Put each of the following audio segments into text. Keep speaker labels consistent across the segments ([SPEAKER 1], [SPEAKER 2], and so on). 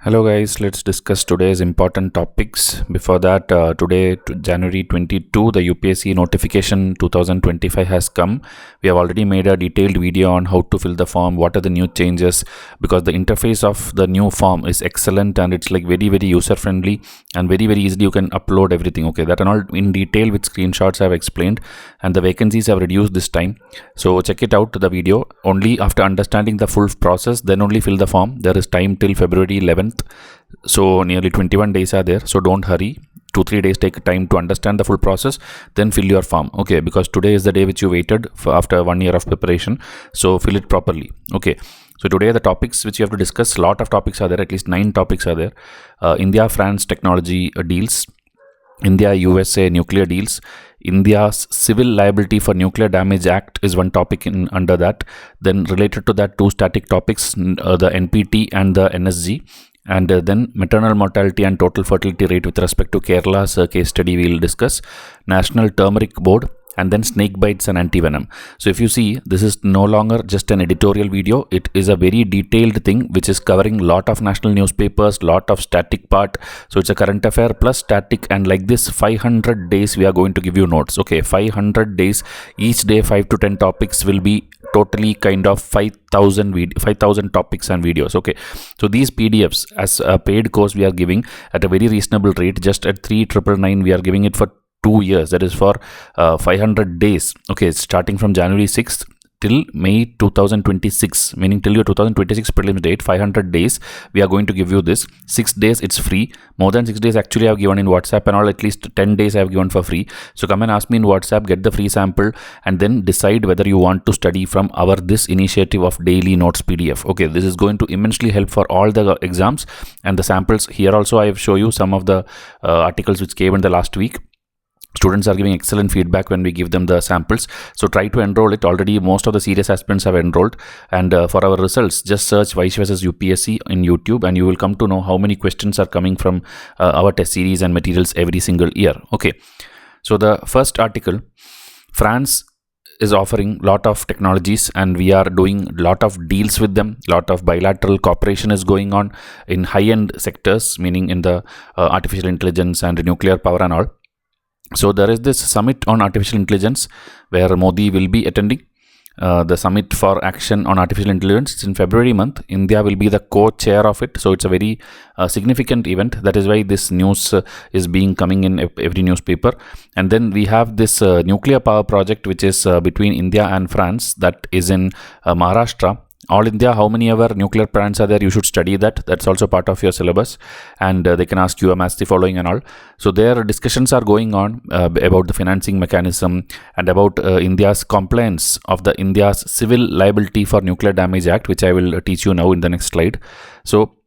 [SPEAKER 1] Hello guys, let's discuss today's important topics. Before that, today, January 22, the UPSC notification 2025 has come. We have already made a detailed video on how to fill the form, what are the new changes, because the interface of the new form is excellent and it's like very user friendly and very easily you can upload everything. Okay, that and all in detail with screenshots I have explained, and the vacancies have reduced this time. So check it out, the video. Only after understanding the full process, then only fill the form. There is time till February 11th. So nearly 21 days are there, so don't hurry. 2-3 days take time to understand the full process, then fill your form. Okay, because today is the day which you waited for after 1 year of preparation, so fill it properly. Okay, so today the topics which you have to discuss, lot of topics are there, at least 9 topics are there. India France technology deals, India USA nuclear deals, India's Civil Liability for Nuclear Damage Act is one topic in under that. Then related to that, 2 static topics, the NPT and the NSG. And then maternal mortality and total fertility rate with respect to Kerala's case study we will discuss, National Turmeric Board, and then snake bites and anti venom. So if you see, this is no longer just an editorial video, it is a very detailed thing which is covering lot of national newspapers, lot of static part. So it's a current affair plus static, and like this 500 days we are going to give you notes. Okay, 500 days, each day 5 to 10 topics will be totally kind of 5,000 topics and videos. Okay, so these PDFs as a paid course we are giving at a very reasonable rate, just at 3,999 we are giving it for 2 years, that is for 500 days. Okay, starting from January 6th till May 2026, meaning till your 2026 prelims date, 500 days we are going to give you this. 6 days it's free. More than 6 days actually I have given in WhatsApp and all, at least 10 days I have given for free. So come and ask me in WhatsApp, get the free sample, and then decide whether you want to study from our this initiative of daily notes PDF. Okay, this is going to immensely help for all the exams, and the samples here also I have shown you some of the articles which came in the last week. Students are giving excellent feedback when we give them the samples, so try to enroll it. Already most of the serious aspirants have enrolled, and for our results just search Vysh versus UPSC in YouTube and you will come to know how many questions are coming from our test series and materials every single year. Okay, so the first article, France is offering lot of technologies and we are doing lot of deals with them. Lot of bilateral cooperation is going on in high-end sectors, meaning in the artificial intelligence and nuclear power and all. So there is this summit on artificial intelligence where Modi will be attending. The summit for action on artificial intelligence, it's in February month. India will be the co-chair of it, so it's a very significant event. That is why this news is being coming in every newspaper. And then we have this nuclear power project which is between India and France, that is in Maharashtra. All India, how many ever nuclear plants are there, you should study that. That's also part of your syllabus, and they can ask you a match the following and all. So their discussions are going on about the financing mechanism and about India's compliance of the India's Civil Liability for Nuclear Damage Act, which I will teach you now in the next slide. So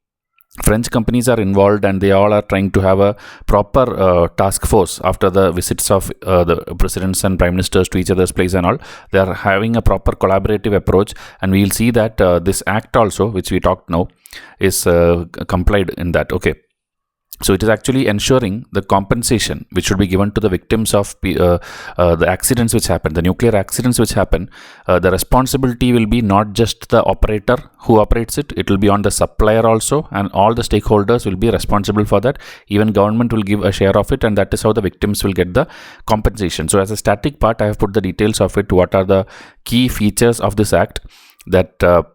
[SPEAKER 1] French companies are involved and they all are trying to have a proper task force after the visits of the presidents and prime ministers to each other's place and all. They are having a proper collaborative approach, and we will see that this act also, which we talked now, is complied in that. Okay. So it is actually ensuring the compensation which should be given to the victims of the accidents which happen, the nuclear accidents which happen. The responsibility will be not just the operator who operates it, it will be on the supplier also, and all the stakeholders will be responsible for that. Even government will give a share of it, and that is how the victims will get the compensation. So as a static part, I have put the details of it. What are the key features of this act? That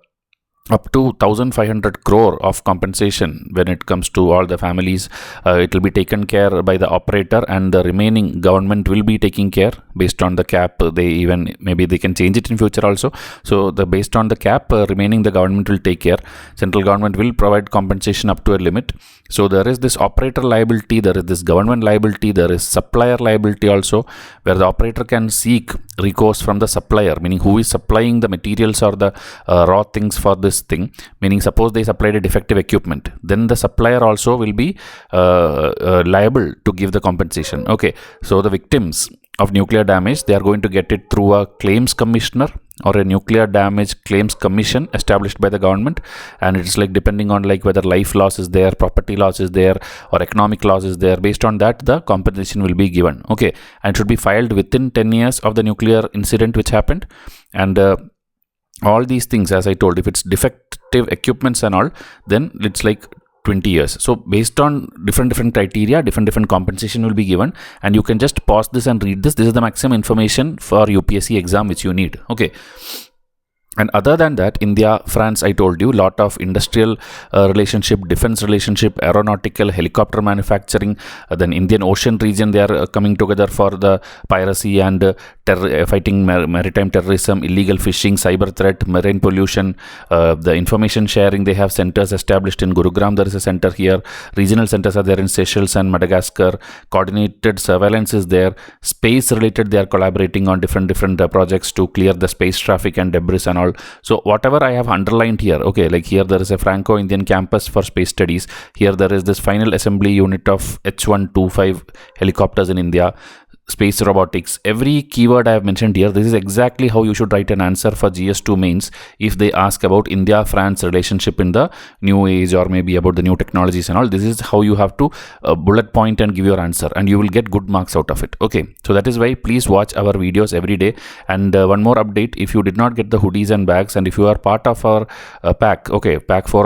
[SPEAKER 1] up to 1,500 crore of compensation when it comes to all the families. It will be taken care by the operator, and the remaining government will be taking care based on the cap. They even maybe they can change it in future also. So the based on the cap, remaining the government will take care. Central government will provide compensation up to a limit. So there is this operator liability, there is this government liability, there is supplier liability also, where the operator can seek recourse from the supplier, meaning who is supplying the materials or the raw things for this thing. Meaning suppose they supplied a defective equipment, then the supplier also will be liable to give the compensation. Okay, so the victims of nuclear damage, they are going to get it through a claims commissioner or a nuclear damage claims commission established by the government, and it's like depending on like whether life loss is there, property loss is there, or economic loss is there. Based on that, the compensation will be given. Okay, and should be filed within 10 years of the nuclear incident which happened. And all these things, as I told, if it's defective equipments and all, then it's like 20 years. So based on different criteria, different compensation will be given, and you can just pause this and read this. This is the maximum information for UPSC exam which you need. Okay. And other than that, India, France, I told you, lot of industrial relationship, defense relationship, aeronautical, helicopter manufacturing, then Indian Ocean region, they are coming together for the piracy and fighting maritime terrorism, illegal fishing, cyber threat, marine pollution, the information sharing. They have centers established in Gurugram. There is a center here. Regional centers are there in Seychelles and Madagascar. Coordinated surveillance is there. Space related, they are collaborating on different projects to clear the space traffic and debris and all. So whatever I have underlined here, okay, like here there is a Franco-Indian campus for space studies. Here there is this final assembly unit of H-125 helicopters in India. Space robotics, every keyword I have mentioned here, this is exactly how you should write an answer for GS2 mains if they ask about India-France relationship in the new age, or maybe about the new technologies and all. This is how you have to bullet point and give your answer, and you will get good marks out of it. Okay, so that is why please watch our videos every day. And one more update, if you did not get the hoodies and bags, and if you are part of our pack 4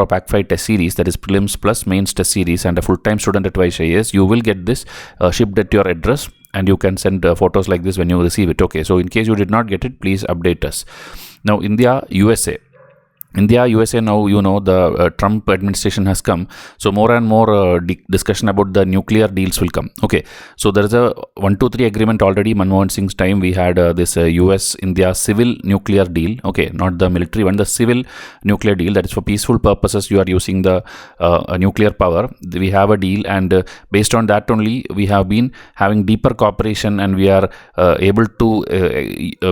[SPEAKER 1] or pack 5 test series, that is prelims plus mains test series, and a full-time student at Vysh IAS, you will get this shipped at your address, and you can send photos like this when you receive it. Okay, so in case you did not get it, please update us. Now India, USA, now, you know, the Trump administration has come, so more and more discussion about the nuclear deals will come. Okay, so there is a 1, 2, 3 agreement already. Manmohan Singh's time we had this US-India civil nuclear deal. Okay, not the military one, the civil nuclear deal, that is for peaceful purposes. You are using the nuclear power. We have a deal, and based on that only we have been having deeper cooperation, and we are able to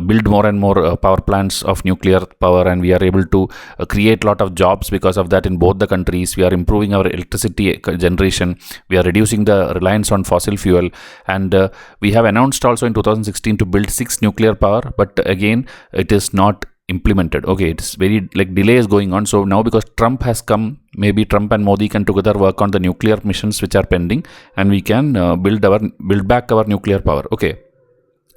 [SPEAKER 1] build more and more power plants of nuclear power, and we are able to create a lot of jobs because of that in both the countries. We are improving our electricity generation. We are reducing the reliance on fossil fuel, and we have announced also in 2016 to build 6 nuclear power, but again it is not implemented. Okay, it's very like delay is going on. So now because Trump has come, maybe Trump and Modi can together work on the nuclear missions which are pending, and we can build back our nuclear power. Okay,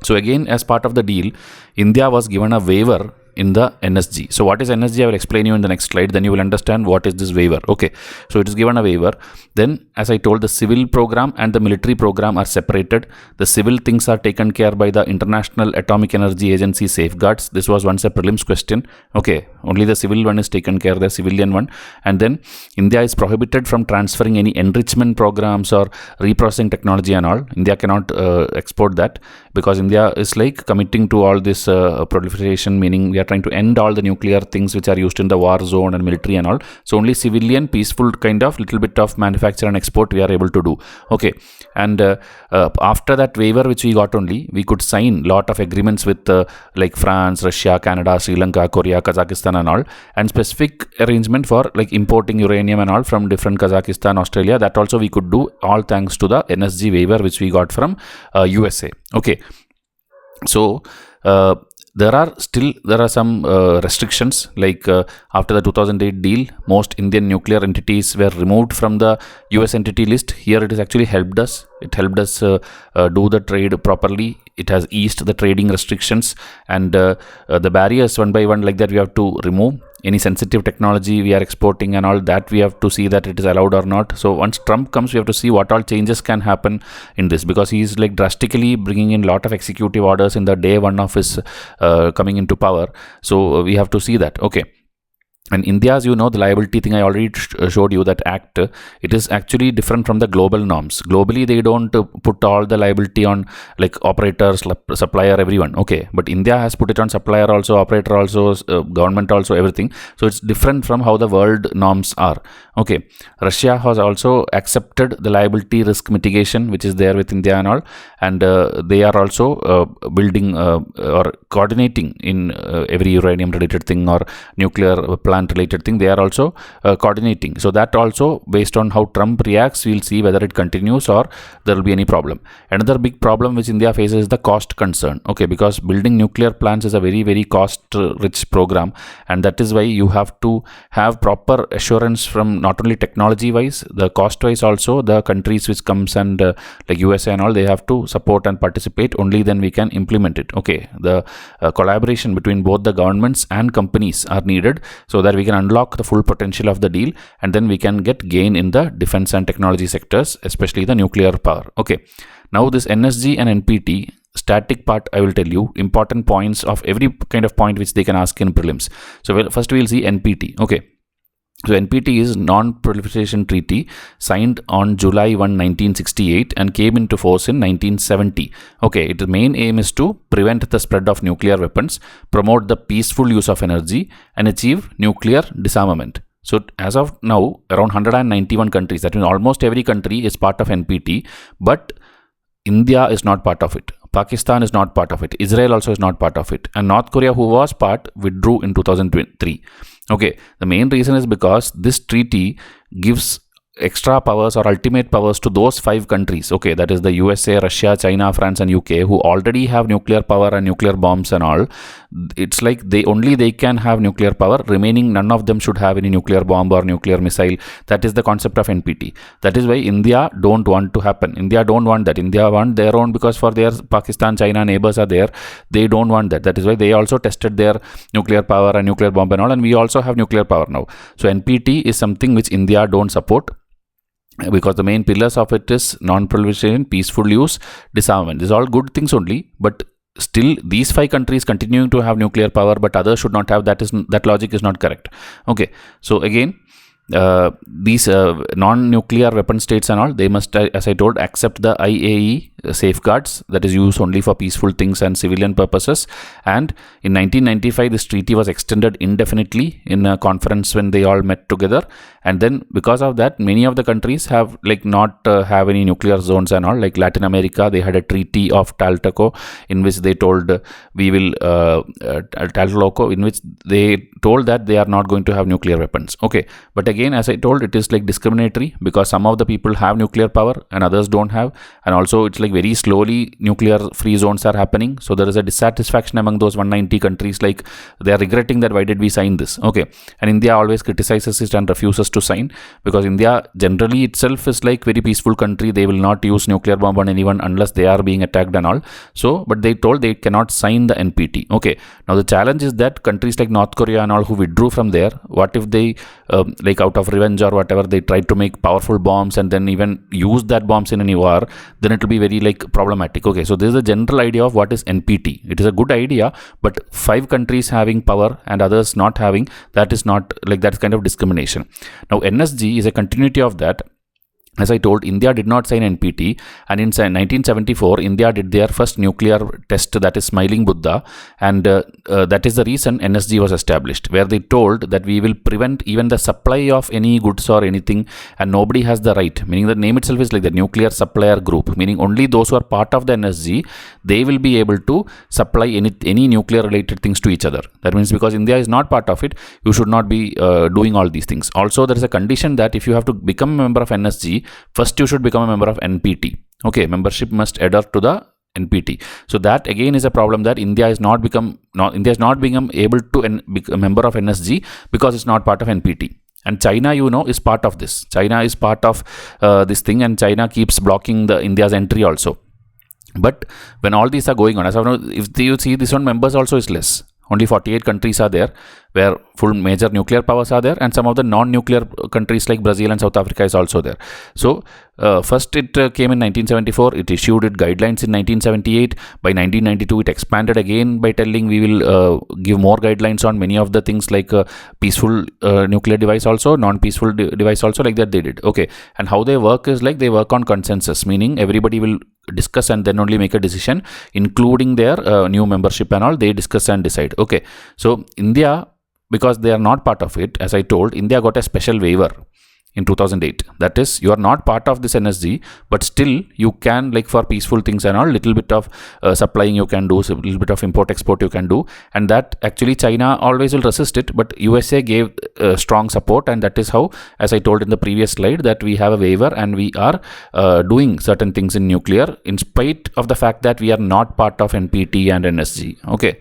[SPEAKER 1] so again, as part of the deal, India was given a waiver in the NSG. So what is NSG? I will explain you in the next slide, then you will understand what is this waiver. Okay, so it is given a waiver. Then, as I told, the civil program and the military program are separated. The civil things are taken care by the International Atomic Energy Agency safeguards. This was once a prelims question. Okay, only the civil one is taken care, the civilian one. And then India is prohibited from transferring any enrichment programs or reprocessing technology and all. India cannot export that, because India is like committing to all this proliferation, meaning we are trying to end all the nuclear things which are used in the war zone and military and all. So only civilian, peaceful kind of little bit of manufacture and export we are able to do. Okay, and after that waiver which we got only, we could sign lot of agreements with like France, Russia, Canada, Sri Lanka, Korea, Kazakhstan and all, and specific arrangement for like importing uranium and all from different Kazakhstan, Australia. That also we could do, all thanks to the NSG waiver which we got from USA. Okay, so there are some restrictions, like after the 2008 deal, most Indian nuclear entities were removed from the US entity list. Here it has actually helped us. It helped us do the trade properly. It has eased the trading restrictions, and the barriers one by one like that we have to remove. Any sensitive technology we are exporting and all that, we have to see that it is allowed or not. So once Trump comes, we have to see what all changes can happen in this, because he is like drastically bringing in lot of executive orders in the day one of his coming into power. So we have to see that. Okay. And India's, you know, the liability thing I already showed you, that act, it is actually different from the global norms. Globally, they don't put all the liability on like operators, supplier, everyone. Okay, but India has put it on supplier also, operator also, government also, everything. So it's different from how the world norms are. Okay, Russia has also accepted the liability risk mitigation which is there with India and all, and they are also building or coordinating in every uranium related thing or nuclear plant related thing. They are also coordinating. So that also, based on how Trump reacts, we'll see whether it continues or there will be any problem. Another big problem which India faces is the cost concern. Okay, because building nuclear plants is a very, very cost rich program, and that is why you have to have proper assurance from not only technology wise, the cost wise also, the countries which comes and like USA and all, they have to support and participate. Only then we can implement it. Okay, the collaboration between both the governments and companies are needed so that we can unlock the full potential of the deal, and then we can get gain in the defense and technology sectors, especially the nuclear power. Okay, now this NSG and NPT static part, I will tell you important points of every kind of point which they can ask in prelims. So first we will see NPT. Okay, so NPT is Non Proliferation Treaty, signed on July 1, 1968 and came into force in 1970. Okay, its main aim is to prevent the spread of nuclear weapons, promote the peaceful use of energy, and achieve nuclear disarmament. So as of now, around 191 countries, that means almost every country is part of NPT, but India is not part of it. Pakistan is not part of it. Israel also is not part of it. And North Korea, who was part, withdrew in 2003. Okay, the main reason is because this treaty gives extra powers or ultimate powers to those 5 countries. Okay, that is the USA, Russia, China, France and UK, who already have nuclear power and nuclear bombs and all. It's like they can have nuclear power. Remaining, none of them should have any nuclear bomb or nuclear missile. That is the concept of NPT. That is why India don't want to happen. India don't want that. India want their own, because for their Pakistan, China neighbors are there. They don't want that. That is why they also tested their nuclear power and nuclear bomb and all, and we also have nuclear power now. So NPT is something which India don't support, because the main pillars of it is non-proliferation, peaceful use, disarmament. These are all good things only, but still these 5 countries continuing to have nuclear power, but others should not have. That logic is not correct. Okay, so again, these non-nuclear weapon states and all, they must, as I told, accept the IAE safeguards, that is used only for peaceful things and civilian purposes. And in 1995, this treaty was extended indefinitely in a conference when they all met together. And then because of that, many of the countries have not have any nuclear zones and all. Like Latin America, they had a treaty of Tlatelolco in which they told Tlatelolco, in which they told that they are not going to have nuclear weapons. Okay, but again, as I told, it is like discriminatory, because some of the people have nuclear power and others don't have, and also it's like very slowly nuclear free zones are happening. So there is a dissatisfaction among those 190 countries, like they are regretting that why did we sign this. Okay, and India always criticizes it and refuses to sign, because India generally itself is like very peaceful country. They will not use nuclear bomb on anyone unless they are being attacked and all. So but they told they cannot sign the NPT. Okay, now the challenge is that countries like North Korea and all, who withdrew from there, what if they like out of revenge or whatever, they tried to make powerful bombs and then even use that bombs in any war, then it will be very like problematic. Okay, so this is a general idea of what is NPT. It is a good idea, but 5 countries having power and others not having, that is not like, that is kind of discrimination. Now NSG is a continuity of that. As I told, India did not sign NPT, and in 1974, India did their first nuclear test, that is Smiling Buddha, and that is the reason NSG was established, where they told that we will prevent even the supply of any goods or anything, and nobody has the right, meaning the name itself is like the nuclear supplier group, meaning only those who are part of the NSG, they will be able to supply any nuclear related things to each other. That means because India is not part of it, you should not be doing all these things. Also, there is a condition that if you have to become a member of NSG, first you should become a member of NPT. Okay, membership must adhere to the NPT. So that again is a problem, that India is not become able to be a member of NSG because it's not part of NPT. And China, is part of this. China is part of this thing, and China keeps blocking the India's entry also. But when all these are going on, as of now, if you see, this one members also is less. Only 48 countries are there, where full major nuclear powers are there, and some of the non-nuclear countries like Brazil and South Africa is also there. So first it came in 1974, it issued its guidelines in 1978. By 1992 it expanded again by telling we will give more guidelines on many of the things, like peaceful nuclear device also, non-peaceful device also, like that they did. Okay, and how they work is like they work on consensus, meaning everybody will discuss and then only make a decision, including their new membership and all, they discuss and decide. Okay, so India, because they are not part of it, as I told, India got a special waiver in 2008. That is, you are not part of this NSG, but still you can, like for peaceful things and all, little bit of supplying you can do, so little bit of import export you can do, and that actually China always will resist it, but USA gave strong support, and that is how, as I told in the previous slide, that we have a waiver and we are doing certain things in nuclear in spite of the fact that we are not part of NPT and NSG. Okay.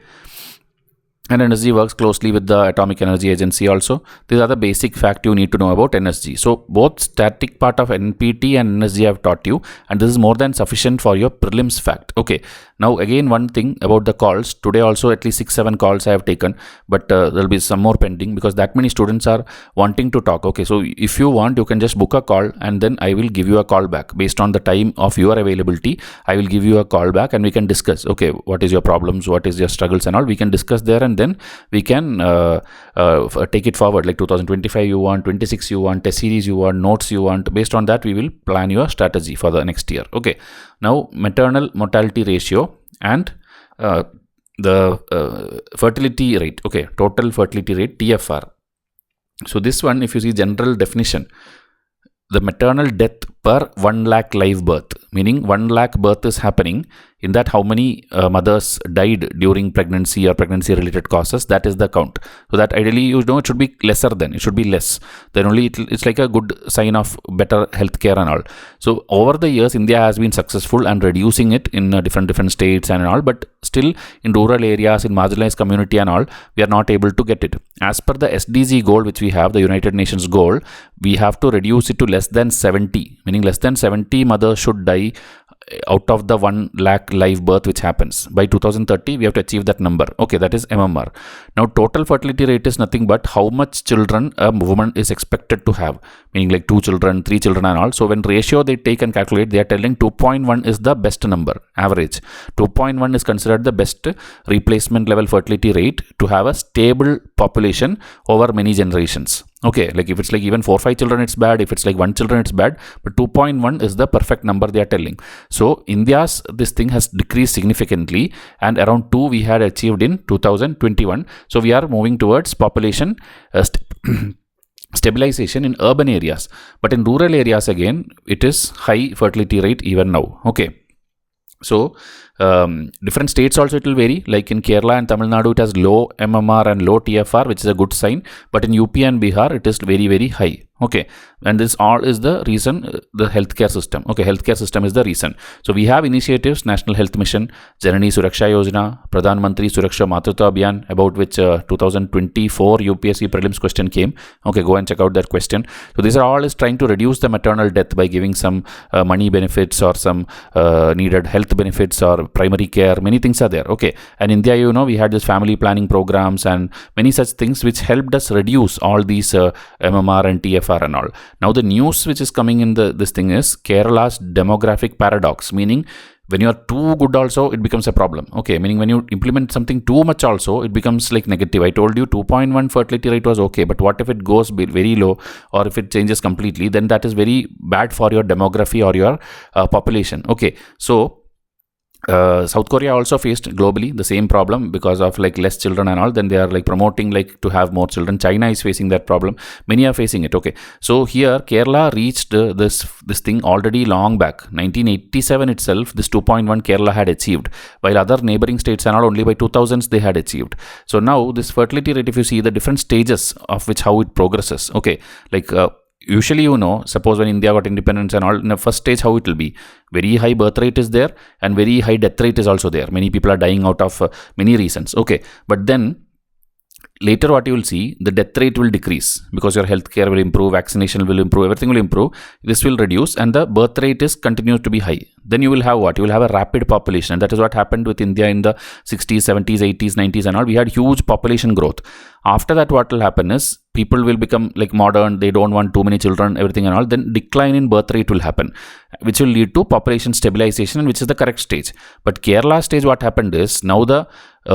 [SPEAKER 1] and NSG works closely with the Atomic Energy Agency also. These are the basic fact you need to know about NSG. So both static part of NPT and NSG I have taught you, and this is more than sufficient for your prelims fact. Okay, now again one thing about the calls. Today also at least 6-7 calls I have taken, but there will be some more pending because that many students are wanting to talk. Okay, so if you want, you can just book a call and then I will give you a call back based on the time of your availability. I will give you a call back and we can discuss, okay, what is your problems, what is your struggles and all. We can discuss there, and then we can take it forward, like 2025 you want, 26 you want, test series you want, notes you want. Based on that we will plan your strategy for the next year. Okay, now maternal mortality ratio and the fertility rate. Okay, total fertility rate, TFR. So this one, if you see general definition, the maternal death per 1 lakh live birth, meaning 1 lakh birth is happening. In that, how many mothers died during pregnancy or pregnancy related causes, that is the count. So that ideally, you know, it should be lesser than, it should be less. Then only it's like a good sign of better healthcare and all. So over the years, India has been successful and reducing it in different states and all, but still in rural areas, in marginalized community and all, we are not able to get it. As per the SDG goal, which we have, the United Nations goal, we have to reduce it to less than 70, meaning less than 70 mothers should die out of the 1 lakh live birth which happens. By 2030, we have to achieve that number. Okay, that is MMR. Now, total fertility rate is nothing but how much children a woman is expected to have, meaning like 2 children, 3 children and all. So, when ratio they take and calculate, they are telling 2.1 is the best number, average. 2.1 is considered the best replacement level fertility rate to have a stable population over many generations. Okay, like if it's like even 4-5 children, it's bad. If it's like 1 children, it's bad. But 2.1 is the perfect number they are telling. So India's this thing has decreased significantly, and around 2 we had achieved in 2021. So we are moving towards population stabilization in urban areas. But in rural areas again, it is high fertility rate even now. Okay. So different states also it will vary, like in Kerala and Tamil Nadu it has low MMR and low TFR, which is a good sign, but in UP and Bihar it is very high. Okay, and this all is the reason, the healthcare system. Okay, healthcare system is the reason. So we have initiatives, National Health Mission, Janani Suraksha Yojana, Pradhan Mantri Suraksha Matritva Abhiyan, about which 2024 UPSC prelims question came. Okay, go and check out that question. So these are all is trying to reduce the maternal death by giving some money benefits or some needed health benefits or primary care. Many things are there. Okay, and India, you know, we had this family planning programs and many such things which helped us reduce all these MMR and TFR and all. Now the news which is coming in this thing is Kerala's demographic paradox, meaning when you are too good also it becomes a problem. Okay, meaning when you implement something too much also it becomes like negative. I told you 2.1 fertility rate was okay, but what if it goes very low or if it changes completely, then that is very bad for your demography or your population. Okay, so South Korea also faced globally the same problem because of like less children and all. Then they are like promoting like to have more children. China is facing that problem. Many are facing it. Okay, so here Kerala reached this thing already long back. 1987 itself, this 2.1 Kerala had achieved, while other neighboring states and all only by 2000s they had achieved. So now this fertility rate, if you see the different stages of which how it progresses. Okay, like usually, you know, suppose when India got independence and all, in the first stage, how it will be? Very high birth rate is there and very high death rate is also there. Many people are dying out of many reasons. Okay, but then later what you will see, the death rate will decrease because your healthcare will improve, vaccination will improve, everything will improve. This will reduce and the birth rate is continues to be high. Then you will have what? You will have a rapid population. And that is what happened with India in the 60s, 70s, 80s, 90s and all. We had huge population growth. After that, what will happen is people will become like modern. They don't want too many children, everything and all. Then decline in birth rate will happen, which will lead to population stabilization, which is the correct stage. But Kerala stage, what happened is now the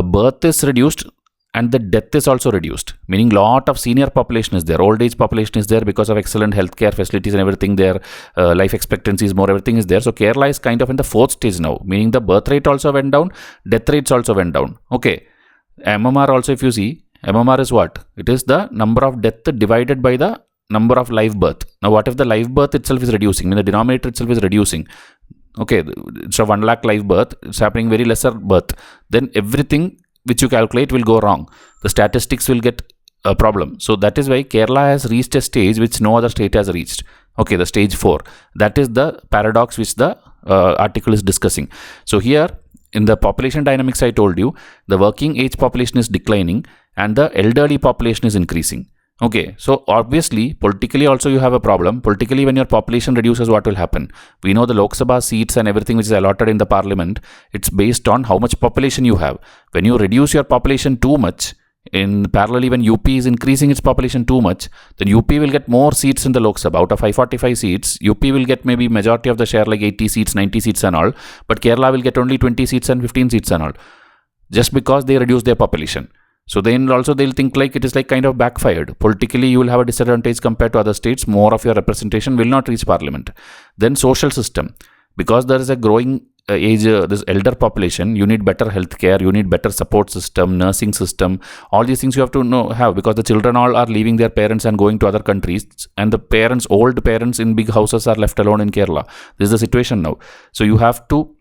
[SPEAKER 1] birth is reduced and the death is also reduced, meaning lot of senior population is there, old age population is there because of excellent healthcare facilities and everything there, life expectancy is more, everything is there. So Kerala is kind of in the fourth stage now, meaning the birth rate also went down, death rates also went down. Okay, MMR also, if you see, MMR is what? It is the number of death divided by the number of live birth. Now what if the live birth itself is reducing, I mean the denominator itself is reducing. Okay, so 1 lakh live birth, it's happening very lesser birth, then everything which you calculate will go wrong. The statistics will get a problem. So that is why Kerala has reached a stage which no other state has reached. Okay, the stage 4. That is the paradox which the article is discussing. So here in the population dynamics I told you, the working age population is declining and the elderly population is increasing. Okay, so obviously, politically also you have a problem. Politically, when your population reduces, what will happen? We know the Lok Sabha seats and everything which is allotted in the parliament, it's based on how much population you have. When you reduce your population too much, in parallelly when UP is increasing its population too much, then UP will get more seats in the Lok Sabha. Out of 545 seats, UP will get maybe majority of the share, like 80 seats, 90 seats and all. But Kerala will get only 20 seats and 15 seats and all. Just because they reduce their population. So then also they'll think like it is like kind of backfired. Politically, you will have a disadvantage compared to other states. More of your representation will not reach parliament. Then social system. Because there is a growing age, this elder population, you need better healthcare, you need better support system, nursing system. All these things you have to have, because the children all are leaving their parents and going to other countries. And the parents, old parents in big houses are left alone in Kerala. This is the situation now. So you have to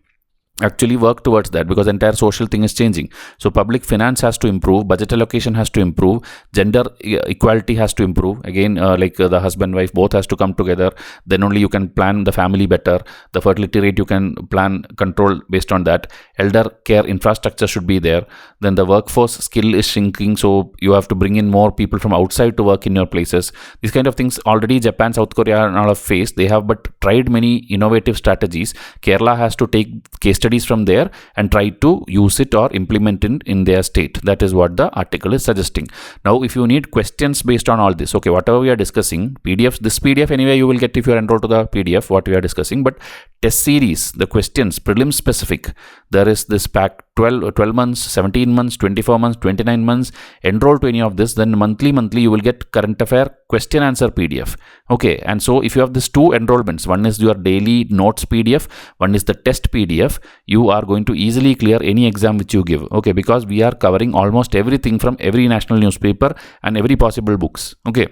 [SPEAKER 1] actually work towards that, because the entire social thing is changing. So public finance has to improve, budget allocation has to improve, gender equality has to improve. Again, the husband wife both has to come together. Then only you can plan the family better. The fertility rate you can plan, control based on that. Elder care infrastructure should be there. Then the workforce skill is shrinking, so you have to bring in more people from outside to work in your places. These kind of things already Japan, South Korea and all have faced. They have but tried many innovative strategies. Kerala has to take case studies from there and try to use it or implement it in their state. That is what the article is suggesting. Now, if you need questions based on all this, okay, whatever we are discussing, PDFs, this PDF anyway you will get if you are enrolled to the PDF, what we are discussing, but test series, the questions, prelim specific, there is this pack 12 months, 17 months, 24 months, 29 months, enroll to any of this, then monthly you will get current affair question answer PDF. Okay, and so if you have these two enrollments, one is your daily notes PDF, one is the test PDF, you are going to easily clear any exam which you give. Okay, because we are covering almost everything from every national newspaper and every possible books. Okay.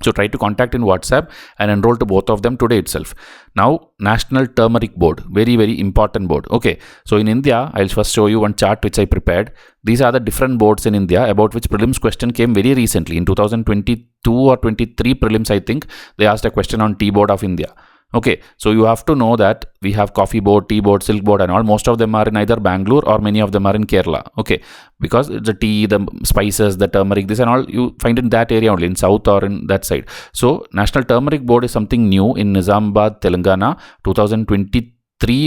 [SPEAKER 1] So try to contact in WhatsApp and enroll to both of them today itself. Now, National Turmeric Board, very, very important board. Okay, so in India, I'll first show you one chart which I prepared. These are the different boards in India about which prelims question came very recently. In 2022 or 23 prelims, I think, they asked a question on Tea Board of India. Okay, so you have to know that we have coffee board, tea board, silk board and all. Most of them are in either Bangalore or many of them are in Kerala. Okay, because the tea, the spices, the turmeric, this and all, you find in that area only, in south or in that side. So National Turmeric Board is something new in Nizamabad, Telangana, 2023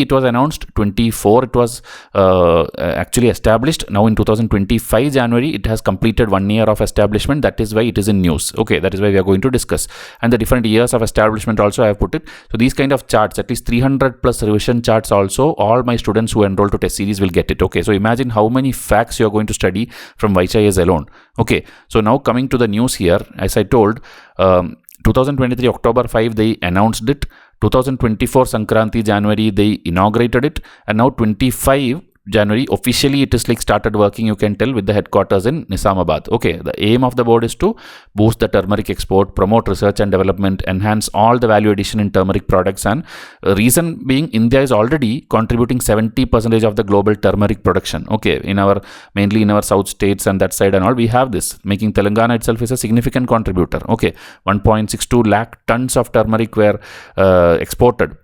[SPEAKER 1] it was announced, 24 it was actually established. Now in 2025 January it has completed 1 year of establishment. That is why it is in news. Okay, that is why we are going to discuss, and the different years of establishment also I have put it. So these kind of charts, at least 300 plus revision charts also, all my students who enroll to test series will get it. Okay, so imagine how many facts you are going to study from Vysh IAS alone. Okay, so now coming to the news here, as I told, 2023 October 5 they announced it. 2024 Sankranti January they inaugurated it, and now 25 January officially it is like started working, you can tell, with the headquarters in Nizamabad. Okay, the aim of the board is to boost the turmeric export, promote research and development, enhance all the value addition in turmeric products, and reason being India is already contributing 70% of the global turmeric production. Okay, mainly in our south states and that side and all, we have this, making Telangana itself is a significant contributor. Okay, 1.62 lakh tons of turmeric were exported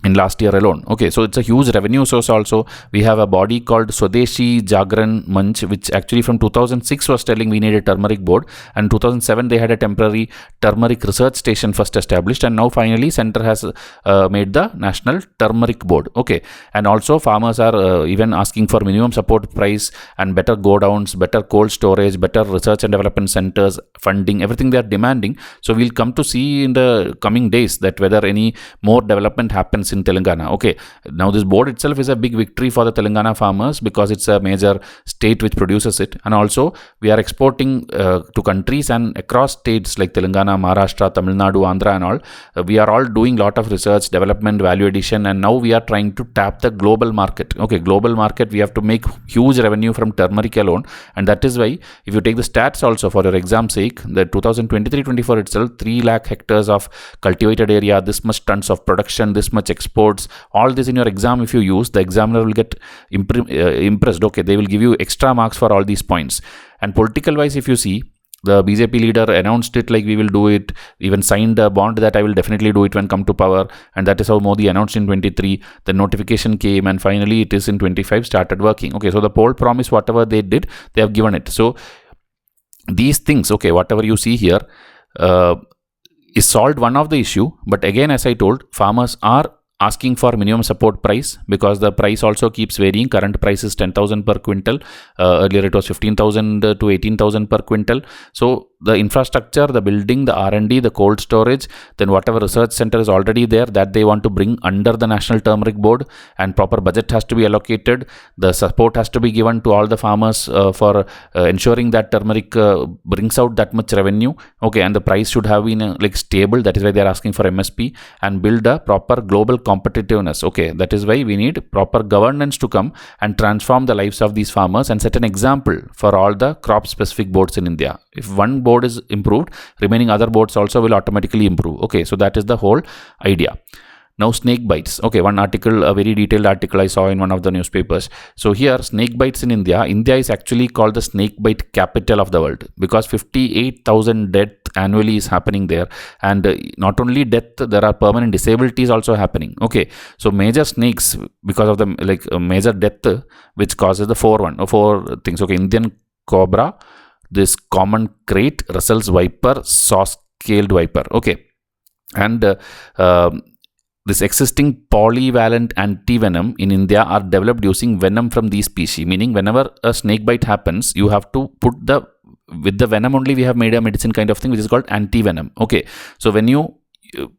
[SPEAKER 1] in last year alone. Okay, so it's a huge revenue source also. We have a body called Swadeshi Jagran Manch, which actually from 2006 was telling we need a turmeric board, and 2007 they had a temporary turmeric research station first established, and now finally center has made the National Turmeric Board. Okay, and also farmers are even asking for minimum support price and better go downs, better cold storage, better research and development centers, funding, everything they are demanding. So we'll come to see in the coming days that whether any more development happens in Telangana. Okay, now this board itself is a big victory for the Telangana farmers because it's a major state which produces it, and also we are exporting to countries and across states like Telangana, Maharashtra, Tamil Nadu, Andhra and all. We are all doing lot of research, development, value addition, and now we are trying to tap the global market. Okay, global market, we have to make huge revenue from turmeric alone, and that is why if you take the stats also for your exam sake, the 2023-24 itself, 3 lakh hectares of cultivated area, this much tons of production, this much exports, all this in your exam, if you use, the examiner will get impressed. Okay, they will give you extra marks for all these points. And political wise, if you see, The BJP leader announced it like we will do it, even signed a bond that I will definitely do it when come to power, and that is how Modi announced in 23. The notification came, and finally it is in 25 started working. Okay, so the poll promise, whatever they did, they have given it. So these things, okay, whatever you see here is solved one of the issue, but again, as I told, farmers are asking for minimum support price because the price also keeps varying. Current price is 10,000 per quintal. Earlier it was 15,000 to 18,000 per quintal. So the infrastructure, the building, the R&D, the cold storage, then whatever research center is already there that they want to bring under the National Turmeric Board, and proper budget has to be allocated. The support has to be given to all the farmers for ensuring that turmeric brings out that much revenue. Okay, and the price should have been like stable. That is why they are asking for MSP, and build a proper global competitiveness. Okay, that is why we need proper governance to come and transform the lives of these farmers and set an example for all the crop specific boards in India. If one board is improved, remaining other boards also will automatically improve. Okay, so that is the whole idea. Now snake bites. Okay, one article, a very detailed article I saw in one of the newspapers. So here, snake bites in India. India is actually called the snake bite capital of the world because 58,000 deaths annually is happening there, and not only death, there are permanent disabilities also happening. Okay, so major snakes, because of the major death, which causes the four things. Okay, Indian cobra, this common crate, Russell's viper, saw-scaled viper. Okay, and this existing polyvalent anti-venom in India are developed using venom from these species, meaning whenever a snake bite happens, you have to put with the venom only we have made a medicine kind of thing which is called anti-venom. Okay, so when you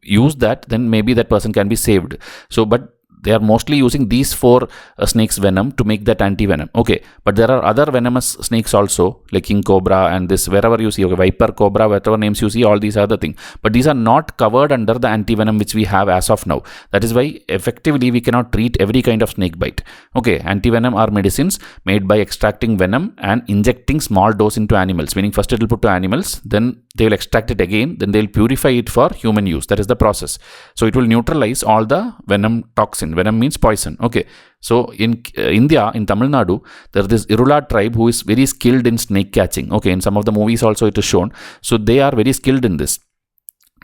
[SPEAKER 1] use that, then maybe that person can be saved. So, but they are mostly using these four snakes venom to make that anti-venom. Okay, but there are other venomous snakes also, like king cobra and this, wherever you see, okay, viper, cobra, whatever names you see, all these other things, but these are not covered under the anti-venom which we have as of now. That is why effectively we cannot treat every kind of snake bite. Okay, anti-venom are medicines made by extracting venom and injecting small dose into animals, meaning first it will put to animals, then they will extract it again, then they will purify it for human use. That is the process. So it will neutralize all the venom toxin. Venom means poison. Okay, so in India, in Tamil Nadu, there is this Irula tribe who is very skilled in snake catching. Okay, in some of the movies also it is shown. So they are very skilled in this.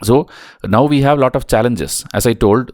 [SPEAKER 1] So now we have a lot of challenges. As I told,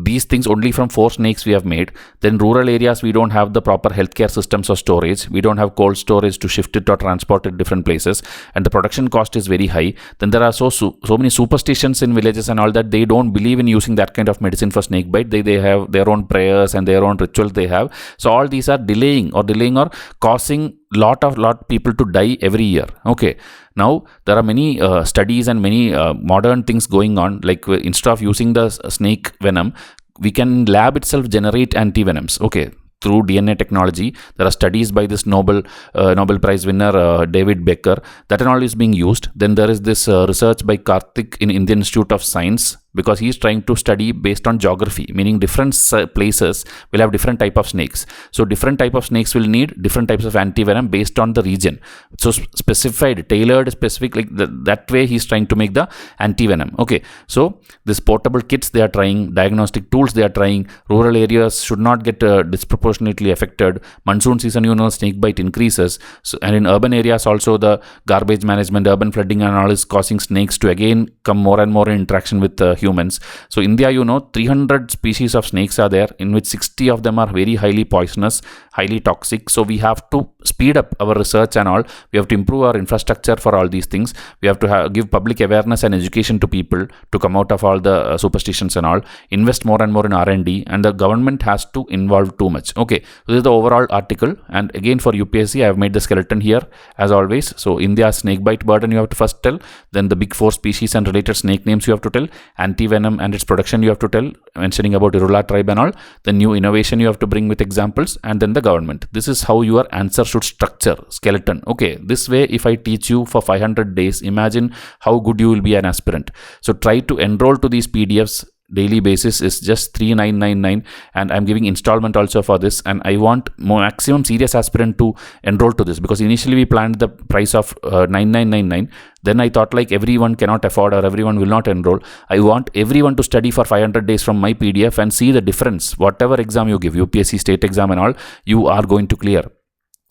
[SPEAKER 1] these things only from 4 snakes we have made. Then rural areas, we don't have the proper healthcare systems or storage. We don't have cold storage to shift it or transport it different places, and the production cost is very high. Then there are so many superstitions in villages and all that. They don't believe in using that kind of medicine for snake bite. They have their own prayers and their own rituals they have. So all these are delaying or causing lot people to die every year. Okay, now there are many studies and many modern things going on, like instead of using the snake venom, we can lab itself generate anti-venoms. Okay, through DNA technology. There are studies by this Nobel Prize winner David Becker. That and all is being used. Then there is this research by Karthik in Indian Institute of Science, because he is trying to study based on geography, meaning different places will have different type of snakes. So different type of snakes will need different types of anti-venom based on the region. So specified, tailored, specific, like that way he is trying to make the anti-venom. Okay, so this portable kits they are trying, diagnostic tools they are trying. Rural areas should not get disproportionately affected. Monsoon season, snake bite increases. So, and in urban areas also, the garbage management, urban flooding and all is causing snakes to again come more and more in interaction with humans. So India, 300 species of snakes are there, in which 60 of them are very highly poisonous, highly toxic. So we have to speed up our research and all. We have to improve our infrastructure for all these things. We have to give public awareness and education to people to come out of all the superstitions and all. Invest more and more in R&D, and the government has to involve too much. Okay, so this is the overall article, and again for UPSC I have made the skeleton here as always. So India's snake bite burden you have to first tell, then the big 4 species and related snake names you have to tell, anti-venom and its production you have to tell, mentioning about Irula tribe and all, the new innovation you have to bring with examples, and then the government. This is how your answer should structure, skeleton. Okay, this way if I teach you for 500 days, imagine how good you will be an aspirant. So try to enroll to these PDFs. Daily basis is just 3999, and I'm giving installment also for this, and I want maximum serious aspirant to enroll to this, because initially we planned the price of 9999. Then I thought like everyone cannot afford or everyone will not enroll. I want everyone to study for 500 days from my PDF and see the difference. Whatever exam you give, UPSC state exam and all, you are going to clear.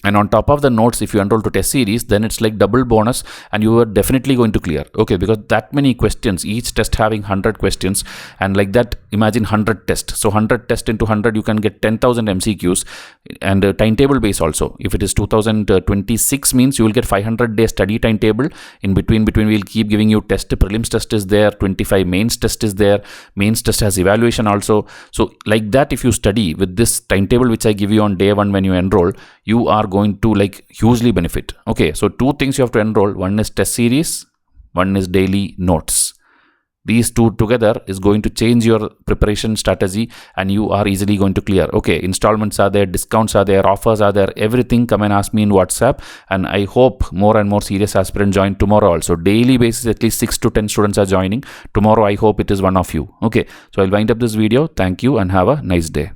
[SPEAKER 1] And on top of the notes, if you enroll to test series, then it's like double bonus and you are definitely going to clear. Okay, because that many questions, each test having 100 questions, and like that, imagine 100 tests. So 100 test into 100, you can get 10,000 MCQs, and timetable base also. If it is 2026 means you will get 500-day study timetable. In between we'll keep giving you test. Prelims test is there, 25 mains test is there. Mains test has evaluation also. So like that, if you study with this timetable which I give you on day one when you enroll, you are going to like hugely benefit. Okay, so two things you have to enroll. One is test series, one is daily notes. These two together is going to change your preparation strategy and you are easily going to clear. Okay, installments are there, discounts are there, offers are there, everything. Come and ask me in WhatsApp, and I hope more and more serious aspirants join tomorrow also. Daily basis, at least 6 to 10 students are joining. Tomorrow, I hope it is one of you. Okay, so I'll wind up this video. Thank you and have a nice day.